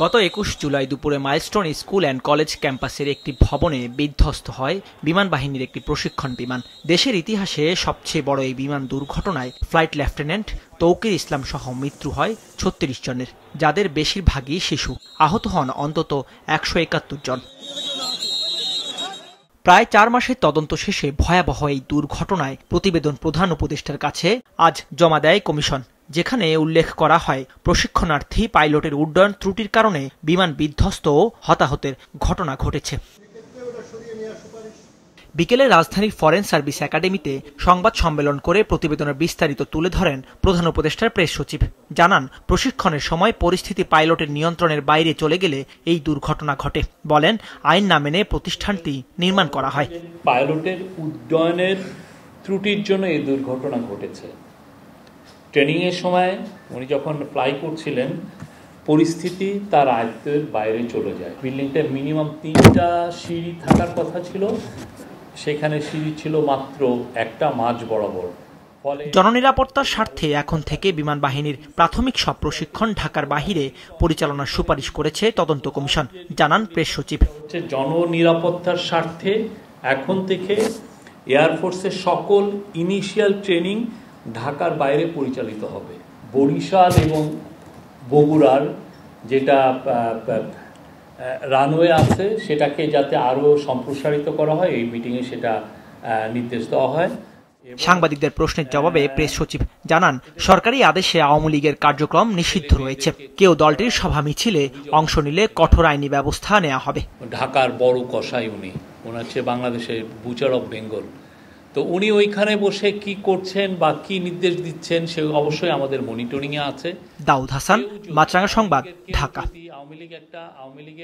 গত ২১ জুলাই দুপুরে milestone school and college ক্যাম্পাসের একটি ভবনে বিধ্বস্ত হয় বিমান বাহিনীর একটি প্রশিক্ষণ বিমান। দেশের ইতিহাসে সবচেয়ে বড় এই বিমান দুর্ঘটনায় ফ্লাইট লেফটেন্যান্ট তৌকির ইসলাম সহ মৃত্যু হয় ৩৬ জনের, যাদের বেশিরভাগই শিশু। আহত হন অন্তত ১৭১ জন। প্রায় ৪ মাসের তদন্ত শেষে ভয়াবহ এই দুর্ঘটনায় প্রতিবেদন প্রধান উপদেষ্টার কাছে আজ জমা দেয় কমিশন, যেখানে উল্লেখ করা হয় প্রশিক্ষণার্থী পাইলটের উড্ডয়ন ত্রুটির কারণে বিমান বিধ্বস্ত ও হতাহতের ঘটনা ঘটেছে। বিকেলে রাজধানীর ফরেন সার্ভিস একাডেমিতে সংবাদ সম্মেলন করে প্রতিবেদনের বিস্তারিত তুলে ধরেন প্রধান উপদেষ্টার প্রেস সচিব। জানান, প্রশিক্ষণের সময় পরিস্থিতি পাইলটের নিয়ন্ত্রণের বাইরে চলে গেলে এই দুর্ঘটনা ঘটে। বলেন, আইন না মেনে প্রতিষ্ঠানটি নির্মাণ করা হয়। পাইলটের উড্ডয়নের ত্রুটির জন্য এই দুর্ঘটনা ঘটেছে। ট্রেনিং এর সময় উনি যখন ফ্লাই করছিলেন, পরিস্থিতি তার আয়ত্তের বাইরে চলে যায়। বিল্ডিংটা মিনিমাম ৩টা সিঁড়ি থাকার কথা ছিল, সেখানে সিঁড়ি ছিল মাত্র একটা মাঝ বরাবর। জননিরাপত্তার স্বার্থে এখন থেকে বিমান বাহিনীর প্রাথমিক সব প্রশিক্ষণ ঢাকার বাহিরে পরিচালনার সুপারিশ করেছে তদন্ত কমিশন, জানান প্রেস সচিব। জননিরাপত্তার স্বার্থে এখন থেকে এয়ারফোর্সের সকল ইনিশিয়াল ট্রেনিং ঢাকার বাইরে পরিচালিত হবে। বরিশাল এবং বগুড়ার যেটা রানওয়ে আছে সেটাকে যাতে আরও সম্প্রসারিত করা হয়, এই মিটিংয়ে সেটা নির্দেশ দেওয়া হয়। সাংবাদিকদের প্রশ্নের জবাবে প্রেস সচিব জানান, সরকারি আদেশে আওয়ামী লীগের কার্যক্রম নিষিদ্ধ রয়েছে। কেউ দলটির সভা মিছিলে অংশ নিলে কঠোর আইনি ব্যবস্থা নেওয়া হবে। ঢাকার বড় কসাই উনি হচ্ছে বাংলাদেশের বুচার অফ বেঙ্গল। তো উনি ওইখানে বসে কি করছেন বা কি নির্দেশ দিচ্ছেন সে অবশ্যই আমাদের মনিটরিংয়ে আছে। দাউদ হাসান, মাছরাঙা সংবাদ, ঢাকা। আওয়ামী লীগ